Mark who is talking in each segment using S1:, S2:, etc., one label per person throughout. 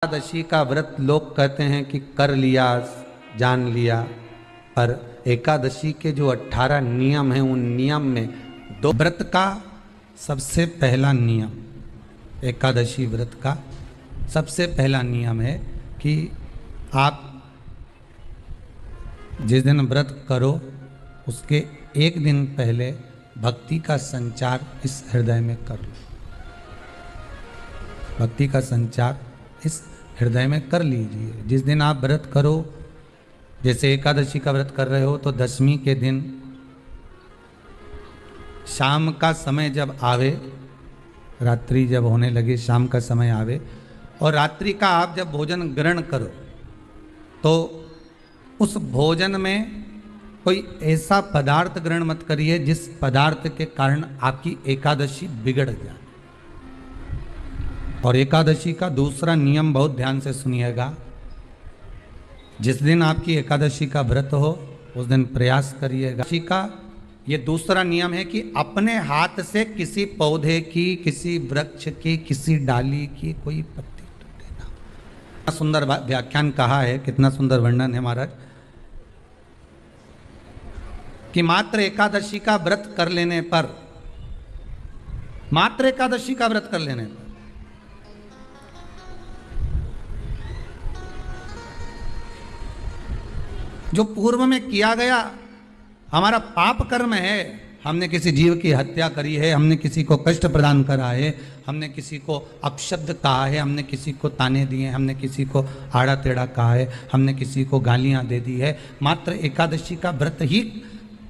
S1: एकादशी का व्रत लोग कहते हैं कि कर लिया, जान लिया, पर एकादशी के जो 18 नियम हैं उन नियम में दो व्रत का सबसे पहला नियम, एकादशी व्रत का सबसे पहला नियम है कि आप जिस दिन व्रत करो उसके एक दिन पहले भक्ति का संचार इस हृदय में कर लो। भक्ति का संचार इस हृदय में कर लीजिए। जिस दिन आप व्रत करो, जैसे एकादशी का व्रत कर रहे हो तो दशमी के दिन शाम का समय जब आवे, रात्रि जब होने लगे, शाम का समय आवे और रात्रि का आप जब भोजन ग्रहण करो तो उस भोजन में कोई ऐसा पदार्थ ग्रहण मत करिए जिस पदार्थ के कारण आपकी एकादशी बिगड़ जाए। और एकादशी का दूसरा नियम बहुत ध्यान से सुनिएगा। जिस दिन आपकी एकादशी का व्रत हो उस दिन प्रयास करिएगा। एकादशी का ये दूसरा नियम है कि अपने हाथ से किसी पौधे की, किसी वृक्ष की, किसी डाली की कोई पत्ती लेना। कितना सुंदर व्याख्यान कहा है, कितना सुंदर वर्णन है महाराज, कि मात्र एकादशी का व्रत कर लेने पर, मात्र एकादशी का व्रत कर लेने पर जो पूर्व में किया गया हमारा पाप कर्म है, हमने किसी जीव की हत्या करी है, हमने किसी को कष्ट प्रदान करा है, हमने किसी को अपशब्द कहा है, हमने किसी को ताने दिए, हमने किसी को आड़ा टेढ़ा कहा है, हमने किसी को गालियां दे दी है, मात्र एकादशी का व्रत ही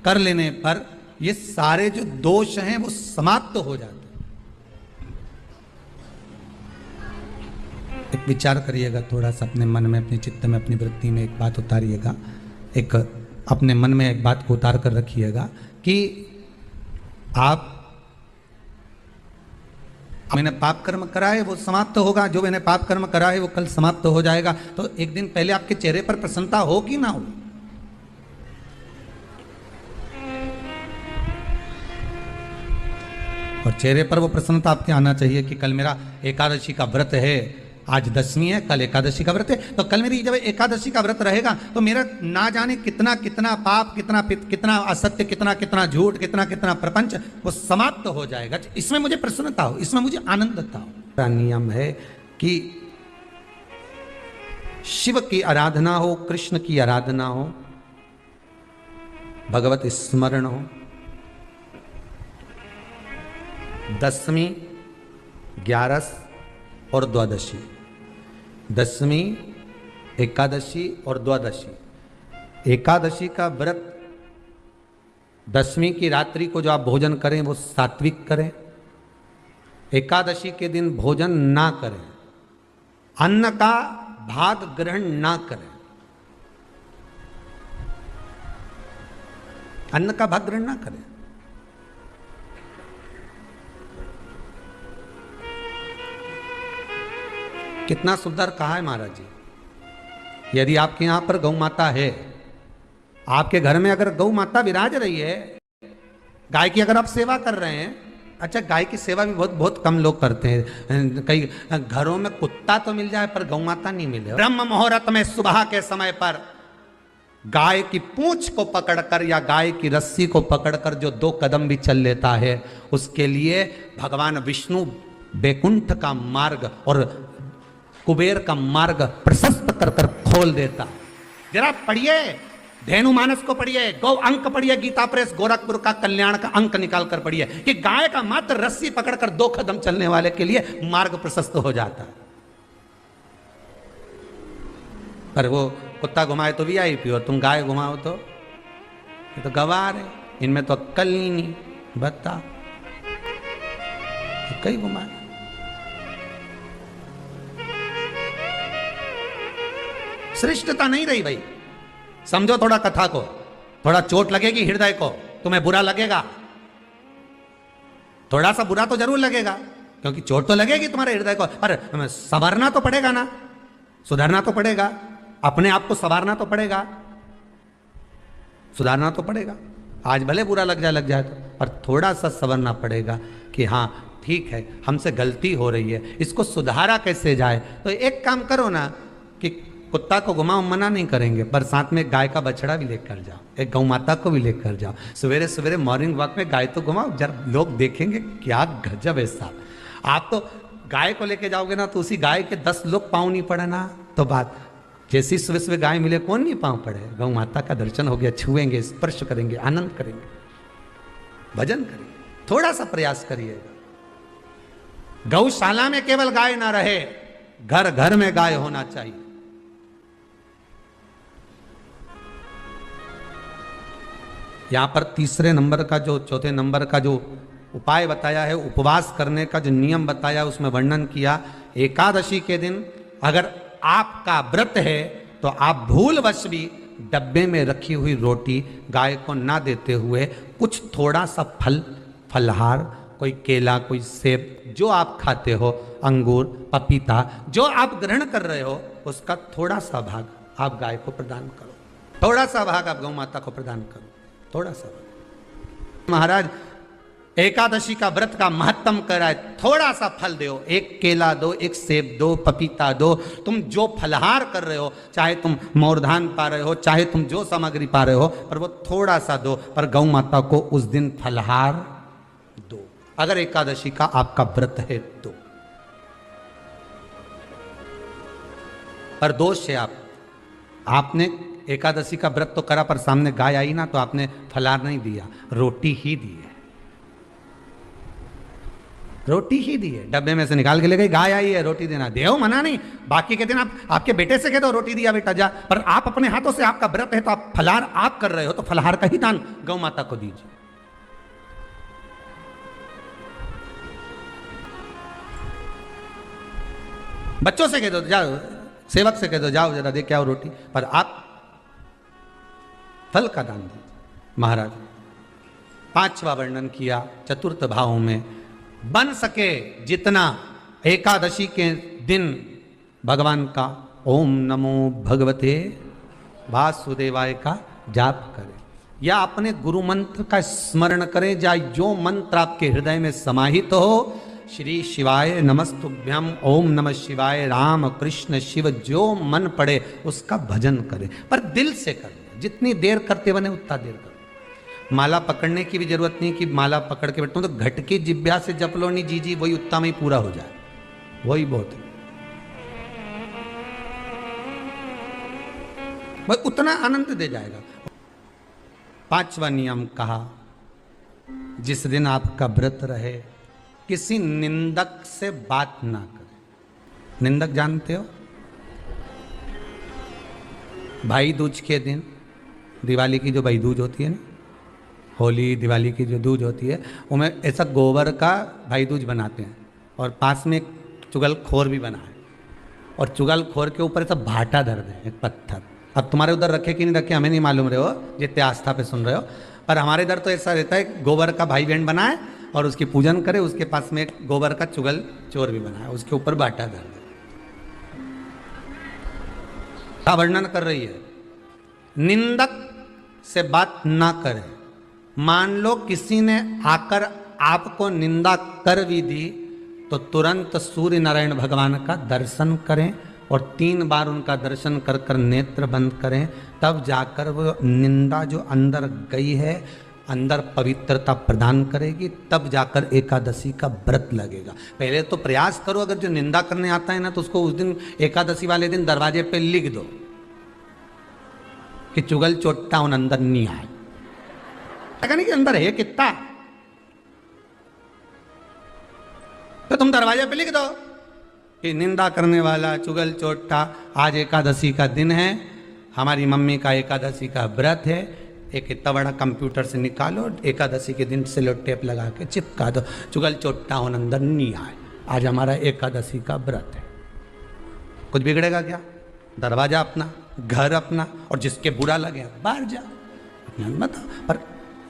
S1: कर लेने पर ये सारे जो दोष हैं वो समाप्त हो जाते हैं। एक विचार करिएगा थोड़ा सा अपने मन में, अपने चित्त में, अपनी वृत्ति में एक बात उतारिएगा, एक अपने मन में एक बात को उतार कर रखिएगा कि आप, मैंने पाप कर्म करा है वो समाप्त होगा, जो मैंने पाप कर्म करा है वो कल समाप्त हो जाएगा। तो एक दिन पहले आपके चेहरे पर प्रसन्नता हो कि ना हो? और चेहरे पर वो प्रसन्नता आपके आना चाहिए कि कल मेरा एकादशी का व्रत है, आज दशमी है, कल एकादशी का व्रत है, तो कल मेरी जब एकादशी का व्रत रहेगा तो मेरा ना जाने कितना कितना पाप, कितना असत्य, कितना झूठ, कितना प्रपंच वो समाप्त हो जाएगा। इसमें मुझे प्रसन्नता हो, इसमें मुझे आनंदता हो। नियम है कि शिव की आराधना हो, कृष्ण की आराधना हो, भगवत स्मरण हो। दशमी, ग्यारस और द्वादशी, दशमी, एकादशी और द्वादशी। एकादशी का व्रत, दशमी की रात्रि को जो आप भोजन करें वो सात्विक करें। एकादशी के दिन भोजन ना करें, अन्न का भाग ग्रहण ना करें, अन्न का भाग ग्रहण ना करें। कितना सुंदर कहा है महाराज जी। यदि आपके यहां पर गौ माता है, आपके घर में अगर गौ माता विराज रही है, गाय की अगर आप सेवा कर रहे हैं, अच्छा गाय की सेवा भी बहुत बहुत कम लोग करते हैं। कई घरों में कुत्ता तो मिल जाए पर गौ माता नहीं मिले। ब्रह्म मुहूर्त में सुबह के समय पर गाय की पूंछ को पकड़कर या गाय की रस्सी को पकड़कर जो 2 कदम भी चल लेता है, उसके लिए भगवान विष्णु बैकुंठ का मार्ग और कुबेर का मार्ग प्रशस्त कर कर खोल देता। जरा पढ़िए, धेनु मानस को पढ़िए, गौ अंक पढ़िए, गीता प्रेस गोरखपुर का कल्याण का अंक निकाल कर पढ़िए कि गाय का मात्र रस्सी पकड़कर 2 कदम चलने वाले के लिए मार्ग प्रशस्त हो जाता। पर वो कुत्ता घुमाए तो वीआईपी हो, तुम गाय घुमाओ तो ये तो गवार है, इनमें तो अक्कल ही नहीं। बता कई घुमाए। श्रेष्ठता नहीं रही भाई। समझो थोड़ा कथा को, थोड़ा चोट लगेगी हृदय को, तुम्हें बुरा लगेगा, थोड़ा सा बुरा तो जरूर लगेगा क्योंकि चोट तो लगेगी तुम्हारे हृदय को, पर संवरना तो पड़ेगा ना, सुधारना तो पड़ेगा, अपने आप को संवारना तो पड़ेगा, सुधारना तो पड़ेगा। आज भले बुरा लग जाए तो, पर थोड़ा सा संवरना पड़ेगा कि हाँ ठीक है हमसे गलती हो रही है, इसको सुधारा कैसे जाए। तो एक काम करो ना कि कुत्ता को घुमाओ, मना नहीं करेंगे, पर साथ में गाय का बछड़ा भी लेकर जाओ, एक गौ माता को भी लेकर जाओ, सवेरे सवेरे मॉर्निंग वॉक में गाय तो घुमाओ, जब लोग देखेंगे क्या गजब है साहब। आप तो गाय को लेके जाओगे ना तो उसी गाय के 10 लोग पाँव नहीं पड़े ना, तो बात जैसी सुबह सुबह गाय मिले कौन नहीं पाँव पड़े। गौ माता का दर्शन हो गया, छुएंगे, स्पर्श करेंगे, आनंद करेंगे, भजन करेंगे, थोड़ा सा प्रयास करिए। गौशाला में केवल गाय ना रहे, घर घर में गाय होना चाहिए। यहां पर तीसरे नंबर का जो चौथे नंबर का जो उपाय बताया है, उपवास करने का जो नियम बताया, उसमें वर्णन किया एकादशी के दिन अगर आपका व्रत है तो आप भूलवश भी डब्बे में रखी हुई रोटी गाय को ना देते हुए कुछ थोड़ा सा फल, फलहार, कोई केला, कोई सेब, जो आप खाते हो, अंगूर, पपीता, जो आप ग्रहण कर रहे हो, उसका थोड़ा सा भाग आप गाय को प्रदान करो, थोड़ा सा भाग आप गौ माता को प्रदान करो, थोड़ा सा भाग। महाराज एकादशी का व्रत का महत्तम कराए, थोड़ा सा फल दो, एक केला दो, एक सेब दो, पपीता दो, तुम जो फलहार कर रहे हो, चाहे तुम मोरधान पा रहे हो, चाहे तुम जो सामग्री पा रहे हो, पर वो थोड़ा सा दो, पर गौ माता को उस दिन फलहार दो, अगर एकादशी का आपका व्रत है तो। पर दोष है आपने एकादशी का व्रत तो करा, पर सामने गाय आई ना तो आपने फलहार नहीं दिया, रोटी ही दी है, रोटी ही दी है, डब्बे में से निकाल के ले गई, गाय आई है रोटी देना, देव मना नहीं। बाकी के दिन आप आपके बेटे से कह दो रोटी दिया बेटा जा, पर आप अपने हाथों से, आपका व्रत है तो आप फलहार आप कर रहे हो, तो फलहार का ही दान गौ माता को दीजिए। बच्चों से कह दो, जाओ सेवक से कह दो, जाओ जरा दे के आओ रोटी, पर आप फल का दान दीजिए। महाराज पांचवा वर्णन किया चतुर्थ भाव में, बन सके जितना एकादशी के दिन भगवान का ओम नमो भगवते वासुदेवाय का जाप करें, या अपने गुरु मंत्र का स्मरण करें, या जो मंत्र आपके हृदय में समाहित हो, श्री शिवाय नमस्तुभ्यम, ओम नमः शिवाय, राम कृष्ण शिव, जो मन पड़े उसका भजन करें, पर दिल से करें, जितनी देर करते बने उतना देर करें। माला पकड़ने की भी जरूरत नहीं कि माला पकड़ के बैठता हूं तो घट की जिब्या से जप लो नहीं जी, वही उतना में ही पूरा हो जाए, वही बहुत है, वही उतना आनंद दे जाएगा। पांचवा नियम कहा, जिस दिन आपका व्रत रहे किसी निंदक से बात ना करें। निंदक जानते हो, भाई दूज के दिन, दिवाली की जो भाई दूज होती है ना, होली दिवाली की जो दूज होती है, उनमें ऐसा गोबर का भाई दूज बनाते हैं, और पास में एक चुगलखोर भी बना है, और चुगलखोर के ऊपर ऐसा भाटा धर दें, एक पत्थर। अब तुम्हारे उधर रखे कि नहीं रखे हमें नहीं मालूम रहे हो, जितने आस्था पे सुन रहे हो, पर हमारे इधर तो ऐसा रहता है, गोबर का भाई बहन बनाए और उसकी पूजन करे, उसके पास में एक गोबर का चुगल चोर भी बना है, उसके ऊपर भाटा धर दे। क्या वर्णन कर रही है, निंदक से बात ना करें। मान लो किसी ने आकर आपको निंदा कर भी दी तो तुरंत सूर्य नारायण भगवान का दर्शन करें, और 3 बार उनका दर्शन कर कर नेत्र बंद करें, तब जाकर वो निंदा जो अंदर गई है, अंदर पवित्रता प्रदान करेगी, तब जाकर एकादशी का व्रत लगेगा। पहले तो प्रयास करो, अगर जो निंदा करने आता है ना तो उसको उस दिन एकादशी वाले दिन दरवाजे पे लिख दो कि चुगल चोट्टा उन अंदर नहीं आए, नहीं कि अंदर है कितना, तो तुम दरवाजे पे लिख दो कि निंदा करने वाला चुगल चोट्टा, आज एकादशी का दिन है, हमारी मम्मी का एकादशी का व्रत है, एक इतना बड़ा कंप्यूटर से निकालो, एकादशी के दिन सेलो टेप लगा के चिपका दो, चुगल चोट्टा उन अंदर नहीं आए, आज हमारा एकादशी का व्रत है। कुछ बिगड़ेगा क्या? दरवाजा अपना, घर अपना, और जिसके बुरा लगे बाहर जाओ, बताओ। पर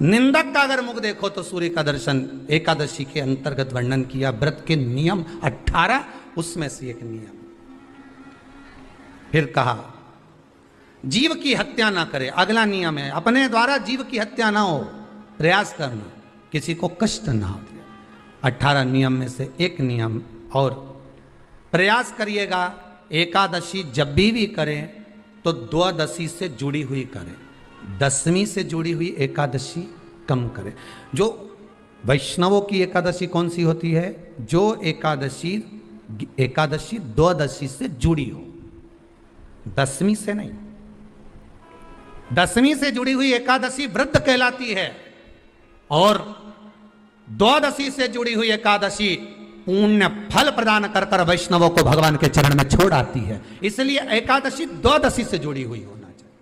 S1: निंदक का अगर मुख देखो तो सूर्य का दर्शन, एकादशी के अंतर्गत वर्णन किया, व्रत के नियम 18, उसमें से एक नियम। फिर कहा जीव की हत्या ना करे, अगला नियम है, अपने द्वारा जीव की हत्या ना हो, प्रयास करना, किसी को कष्ट ना हो। 18 नियम में से एक नियम और प्रयास करिएगा, एकादशी जब भी करें तो द्वादशी से जुड़ी हुई करें, दसवीं से जुड़ी हुई एकादशी कम करें। जो वैष्णवों की एकादशी कौन सी होती है? जो एकादशी द्वादशी से जुड़ी हो, दसवीं से नहीं। दसवीं से जुड़ी हुई एकादशी व्रत कहलाती है और द्वादशी से जुड़ी हुई एकादशी पुण्य फल प्रदान कर कर वैष्णवों को भगवान के चरण में छोड़ आती है। इसलिए एकादशी द्वादशी से जुड़ी हुई होना चाहिए।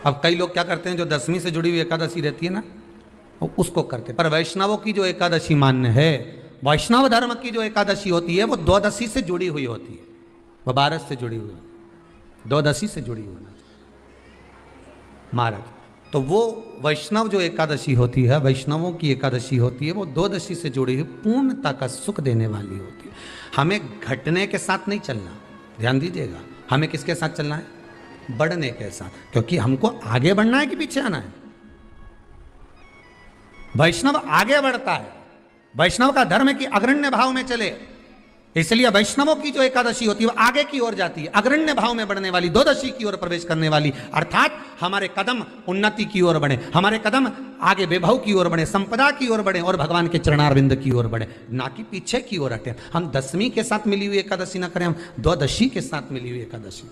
S1: अब कई लोग क्या करते हैं, जो दसवीं से जुड़ी हुई एकादशी रहती है ना, उसको करते, पर वैष्णवों की जो एकादशी मान्य है, वैष्णव धर्म की जो एकादशी होती है वो द्वादशी से जुड़ी हुई होती है, वो 12 से जुड़ी हुई, द्वादशी से जुड़ी होना चाहिए महाराज। तो वो वैष्णव जो एकादशी होती है, वैष्णवों की एकादशी होती है, वो द्वादशी से जुड़ी हुई पूर्णता का सुख देने वाली होती है। हमें घटने के साथ नहीं चलना, ध्यान दीजिएगा, हमें किसके साथ चलना है? बढ़ने के साथ, क्योंकि हमको आगे बढ़ना है कि पीछे आना है। वैष्णव आगे बढ़ता है, वैष्णव का धर्म है कि अग्रण्य भाव में चले, इसलिए वैष्णवों की जो एकादशी होती है वो आगे की ओर जाती है, अग्रण्य भाव में बढ़ने वाली, द्वादशी की ओर प्रवेश करने वाली, अर्थात हमारे कदम उन्नति की ओर बढ़े, हमारे कदम आगे वैभव की ओर बढ़े, संपदा की ओर बढ़े और भगवान के चरणारविंद की ओर बढ़े, ना कि पीछे की ओर हटे। हम दसवीं के साथ मिली हुई एकादशी ना करें, हम द्वादशी के साथ मिली हुई एकादशी।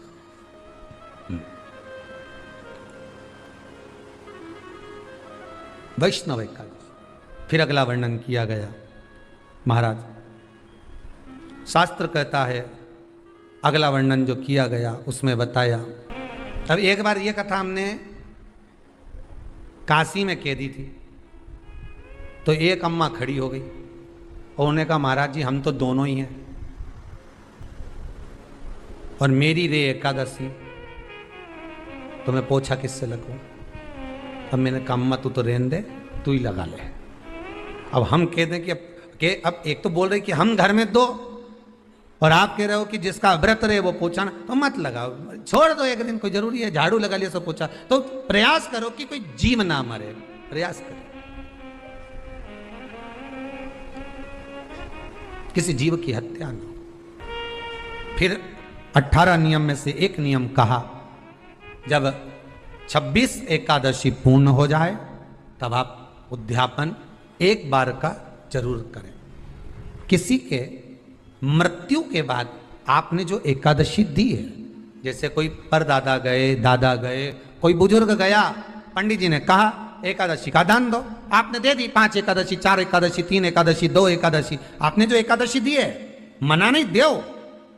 S1: वैष्णव एकादशी। फिर अगला वर्णन किया गया महाराज, शास्त्र कहता है, अगला वर्णन जो किया गया उसमें बताया। अब एक बार ये कथा हमने काशी में कह दी थी, तो एक अम्मा खड़ी हो गई और उन्होंने कहा, महाराज जी हम तो दोनों ही हैं और मेरी रे एकादशी। तो मैं पूछा किससे लगूं? अब मैंने कहा अम्मा तू तो रहने दे, तू ही लगा ले। अब हम कह दें कि अब एक तो बोल रहे कि हम घर में दो, और आप कह रहे हो कि जिसका व्रत रहे वो पोछा ना, तो मत लगाओ, छोड़ दो, एक दिन कोई जरूरी है, झाड़ू लगा लिया सब पोछा। तो प्रयास करो कि कोई जीव ना मरे, प्रयास करो, किसी जीव की हत्या ना हो। फिर 18 नियम में से एक नियम कहा, जब 26 एकादशी पूर्ण हो जाए तब आप उद्यापन एक बार का जरूर करें। किसी के मृत्यु के बाद आपने जो एकादशी दी है, जैसे कोई परदादा गए, दादा गए, कोई बुजुर्ग गया, पंडित जी ने कहा एकादशी का दान दो, आपने दे दी 5 एकादशी, 4 एकादशी, 3 एकादशी, 2 एकादशी, आपने जो एकादशी दी है, मना नहीं, दो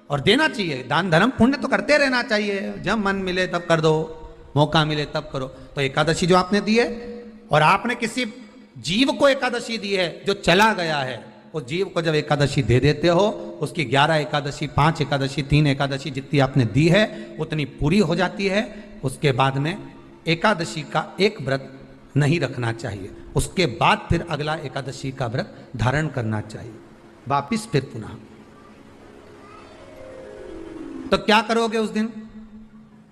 S1: और देना चाहिए। दान धर्म पुण्य तो करते रहना चाहिए, जब मन मिले तब कर दो, मौका मिले तब करो। तो एकादशी जो आपने दी है, और आपने किसी जीव को एकादशी दी है जो चला गया है, उस जीव को जब एकादशी दे देते हो, उसकी 11 एकादशी, 5 एकादशी, 3 एकादशी जितनी आपने दी है उतनी पूरी हो जाती है। उसके बाद में एकादशी का एक व्रत नहीं रखना चाहिए, उसके बाद फिर अगला एकादशी का व्रत धारण करना चाहिए, वापिस फिर पुनः। तो क्या करोगे उस दिन?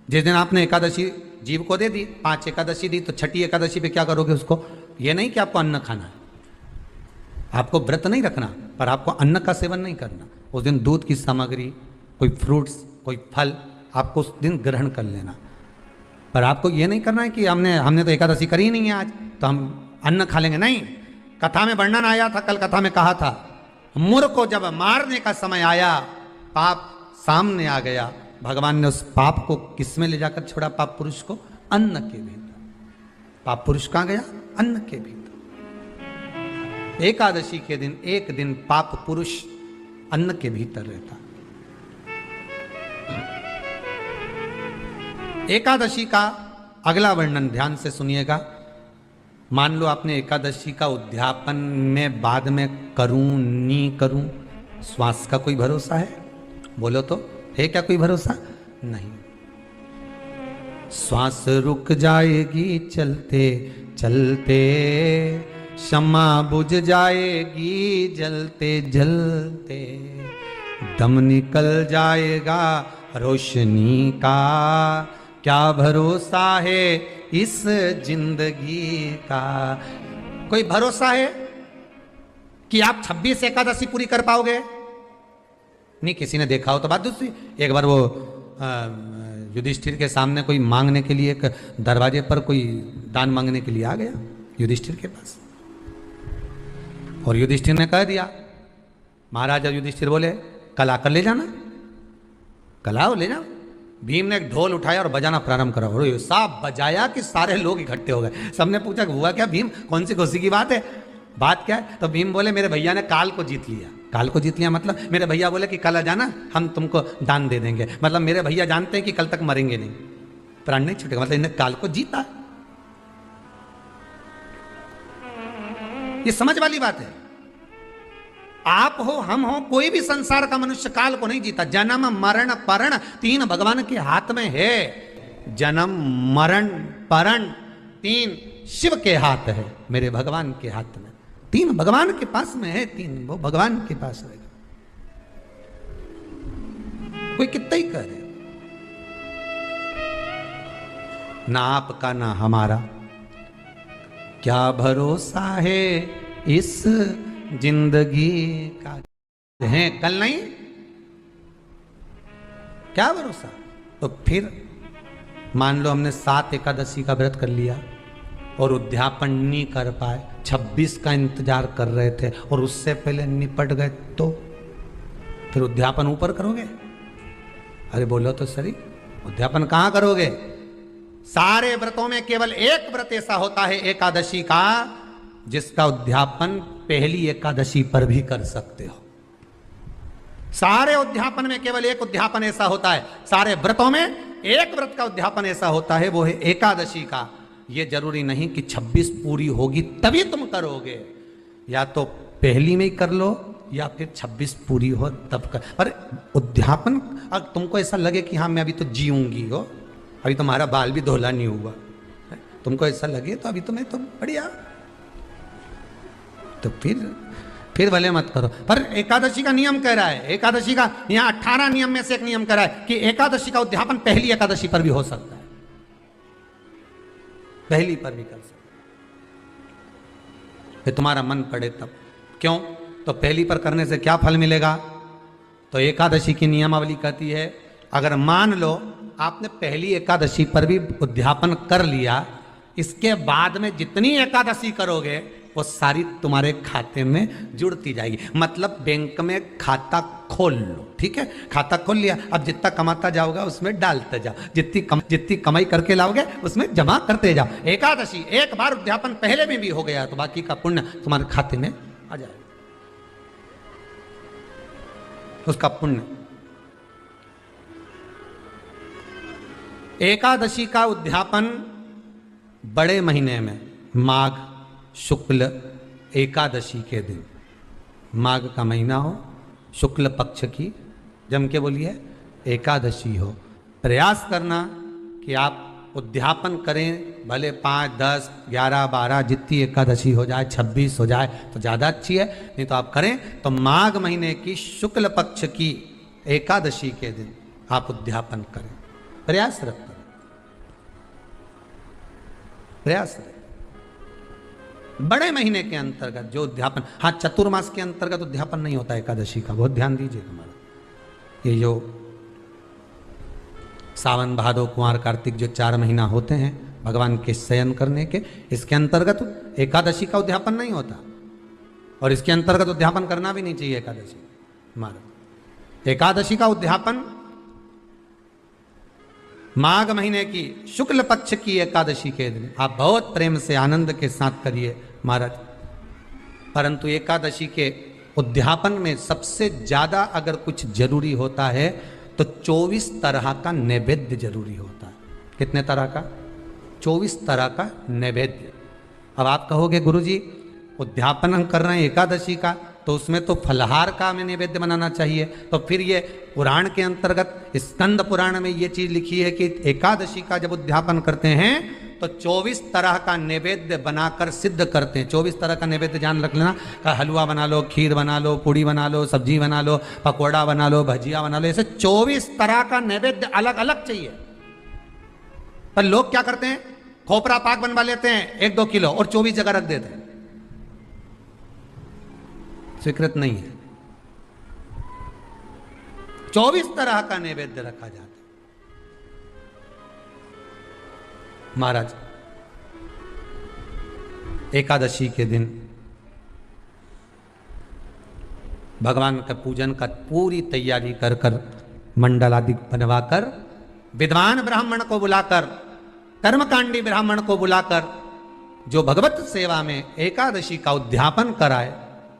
S1: जिस दिन आपने एकादशी जीव को दे दी, 5 एकादशी दी, तो छठी एकादशी पे क्या करोगे उसको? ये नहीं कि आपको अन्न खाना है, आपको व्रत नहीं रखना, पर आपको अन्न का सेवन नहीं करना। उस दिन दूध की सामग्री, कोई फ्रूट्स, कोई फल आपको उस दिन ग्रहण कर लेना, पर आपको ये नहीं करना है कि हमने तो एकादशी करी ही नहीं है आज, तो हम अन्न खा लेंगे। नहीं, कथा में वर्णन आया था, कल कथा में कहा था, मुर को जब मारने का समय आया, पाप सामने आ गया, भगवान ने उस पाप को किस में ले जाकर छोड़ा? पाप पुरुष को अन्न के भीतर। पाप पुरुष कहां गया? अन्न के भीतर। एकादशी के दिन एक दिन पाप पुरुष अन्न के भीतर रहता। एकादशी का अगला वर्णन ध्यान से सुनिएगा। मान लो आपने एकादशी का उद्यापन में बाद में करूं नहीं करूं, श्वास का कोई भरोसा है? बोलो तो, है क्या कोई भरोसा? नहीं। श्वास रुक जाएगी चलते चलते, क्षमा बुझ जाएगी जलते जलते, दम निकल जाएगा रोशनी का, क्या भरोसा है इस जिंदगी का। कोई भरोसा है कि आप 26 एकादशी पूरी कर पाओगे? नहीं, किसी ने देखा हो तो बात दूसरी। एक बार वो युधिष्ठिर के सामने कोई मांगने के लिए, एक दरवाजे पर कोई दान मांगने के लिए आ गया युधिष्ठिर के पास, और युधिष्ठिर ने कह दिया, महाराज युधिष्ठिर बोले कल आकर ले जाना, कल आओ ले जाओ। भीम ने एक ढोल उठाया और बजाना प्रारंभ करा, और साहब बजाया कि सारे लोग इकट्ठे हो गए। सबने पूछा हुआ क्या भीम, कौन सी खुशी की बात है, बात क्या है? तो भीम बोले मेरे भैया ने काल को जीत लिया। काल को जीत लिया मतलब मेरे भैया बोले कि कल आ जाना, हम तुमको दान दे देंगे। मतलब मेरे भैया जानते हैं कि कल तक मरेंगे नहीं, प्राण नहीं छूटेगा, मतलब इन्हें काल को जीता। ये समझ वाली बात है। आप हो, हम हो, कोई भी संसार का मनुष्य काल को नहीं जीता। जन्म मरण परण तीन भगवान के हाथ में है। जन्म मरण परण तीन शिव के हाथ है, मेरे भगवान के हाथ में। तीन भगवान के पास में है, तीन वो भगवान के पास रहेगा। कोई कितना ही करे, ना आपका ना हमारा, क्या भरोसा है इस जिंदगी का। है कल नहीं, क्या भरोसा। तो फिर मान लो हमने 7 एकादशी का व्रत कर लिया और उद्यापन नहीं कर पाए, 26 का इंतजार कर रहे थे और उससे पहले निपट गए, तो फिर उद्यापन ऊपर करोगे? अरे बोलो तो सही, उद्यापन कहां करोगे? सारे व्रतों में केवल एक व्रत ऐसा होता है एकादशी का, जिसका उद्यापन पहली एकादशी पर भी कर सकते हो। सारे उद्यापन में केवल एक उद्यापन ऐसा होता है, सारे व्रतों में एक व्रत का उद्यापन ऐसा होता है, वो है एकादशी का। ये जरूरी नहीं कि 26 पूरी होगी तभी तुम करोगे, या तो पहली में ही कर लो या फिर 26 पूरी हो तब कर। पर उद्यापन अगर तुमको ऐसा लगे कि हाँ मैं अभी तो जीऊंगी हो, अभी तुम्हारा बाल भी धोला नहीं हुआ, तुमको ऐसा लगे तो अभी तो मैं तो बढ़िया, तो फिर भले मत करो। पर एकादशी का नियम कह रहा है, एकादशी का यहाँ 18 नियम में से एक नियम कह रहा है कि एकादशी का उद्यापन पहली एकादशी पर भी हो सकता है, पहली पर भी कर सकते, फिर तुम्हारा मन पड़े तब। क्यों? तो पहली पर करने से क्या फल मिलेगा? तो एकादशी की नियमावली कहती है, अगर मान लो आपने पहली एकादशी पर भी उद्यापन कर लिया, इसके बाद में जितनी एकादशी करोगे वो सारी तुम्हारे खाते में जुड़ती जाएगी। मतलब बैंक में खाता खोल लो, ठीक है, खाता खोल लिया, अब जितना कमाता जाओगा उसमें डालते जाओ, जितनी कमाई करके लाओगे उसमें जमा करते जाओ। एकादशी एक बार उद्यापन पहले में भी हो गया तो बाकी का पुण्य तुम्हारे खाते में आ जाएगा, उसका पुण्य। एकादशी का उद्यापन बड़े महीने में माघ शुक्ल एकादशी के दिन, माघ का महीना हो, शुक्ल पक्ष की, जम के बोलिए, एकादशी हो। प्रयास करना कि आप उद्यापन करें, भले 5, 10, 11, 12 जितनी एकादशी हो जाए, 26 हो जाए तो ज़्यादा अच्छी है, नहीं तो आप करें तो माघ महीने की शुक्ल पक्ष की एकादशी के दिन आप उद्यापन करें। प्रयासरत करें, प्रयास करें। बड़े महीने के अंतर्गत जो उद्यापन, हाँ चतुर्मास के अंतर्गत उद्यापन नहीं होता एकादशी का, बहुत ध्यान दीजिए तुम्हारा। ये जो सावन भादो कुंवर कार्तिक जो 4 महीना होते हैं भगवान के शयन करने के, इसके अंतर्गत एकादशी का उद्यापन नहीं होता, और इसके अंतर्गत उद्यापन करना भी नहीं चाहिए एकादशी हमारा। एकादशी का उद्यापन माघ महीने की शुक्ल पक्ष की एकादशी के दिन आप बहुत प्रेम से आनंद के साथ करिए महाराज। परंतु एकादशी के उद्यापन में सबसे ज्यादा अगर कुछ जरूरी होता है तो 24 तरह का नैवेद्य जरूरी होता है। कितने तरह का? 24 तरह का नैवेद्य। अब आप कहोगे गुरुजी उद्यापन हम कर रहे हैं एकादशी का, तो उसमें तो फलहार का हमें नैवेद्य बनाना चाहिए। तो फिर ये पुराण के अंतर्गत स्कंद पुराण में ये चीज लिखी है कि एकादशी का जब उद्यापन करते हैं तो 24 तरह का नैवेद्य बनाकर सिद्ध करते हैं। 24 तरह का नैवेद्य जान रख लेना, का हलवा बना लो, खीर बना लो, पूड़ी बना लो, सब्जी बना लो, पकौड़ा बना लो, भजिया बना लो, ऐसे 24 तरह का नैवेद्य अलग अलग चाहिए। पर लोग क्या करते हैं, खोपरा पाक बनवा लेते हैं 1-2 किलो और 24 जगह रख देते हैं, स्वीकृत नहीं है। 24 तरह का नैवेद्य रखा जाता है। महाराज एकादशी के दिन भगवान का पूजन का पूरी तैयारी कर कर मंडल आदि बनवाकर विद्वान ब्राह्मण को बुलाकर, कर्मकांडी ब्राह्मण को बुलाकर जो भगवत सेवा में एकादशी का उद्यापन कराए,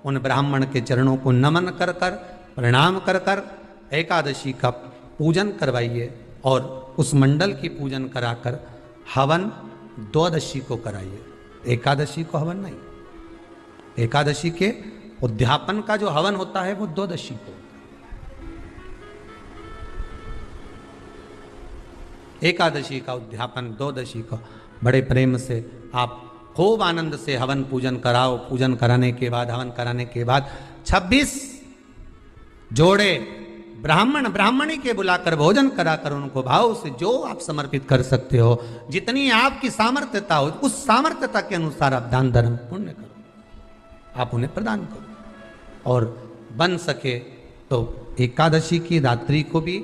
S1: उन ब्राह्मण के चरणों को नमन कर कर, प्रणाम कर कर एकादशी का पूजन करवाइए और उस मंडल की पूजन कराकर हवन द्वादशी को कराइए। एकादशी को हवन नहीं, एकादशी के उद्यापन का जो हवन होता है वो द्वादशी को। एकादशी का उद्यापन द्वादशी को बड़े प्रेम से आप खूब आनंद से हवन पूजन कराओ। पूजन कराने के बाद, हवन कराने के बाद 26 जोड़े ब्राह्मण ब्राह्मणी के बुलाकर भोजन कराकर उनको भाव से जो आप समर्पित कर सकते हो, जितनी आपकी सामर्थ्यता हो, उस सामर्थ्यता के अनुसार आप दान धर्म पुण्य करो, आप उन्हें प्रदान करो। और बन सके तो एकादशी की रात्रि को भी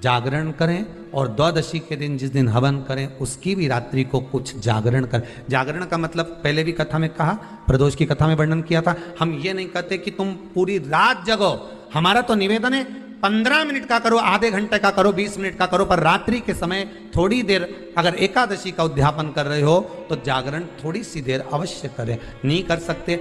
S1: जागरण करें और द्वादशी के दिन जिस दिन हवन करें उसकी भी रात्रि को कुछ जागरण करें। जागरण का मतलब पहले भी कथा में कहा, प्रदोष की कथा में वर्णन किया था। हम ये नहीं कहते कि तुम पूरी रात जगो, हमारा तो निवेदन है 15 मिनट का करो, आधे घंटे का करो, 20 मिनट का करो, पर रात्रि के समय थोड़ी देर अगर एकादशी का उद्यापन कर रहे हो तो जागरण थोड़ी सी देर अवश्य करें। नहीं कर सकते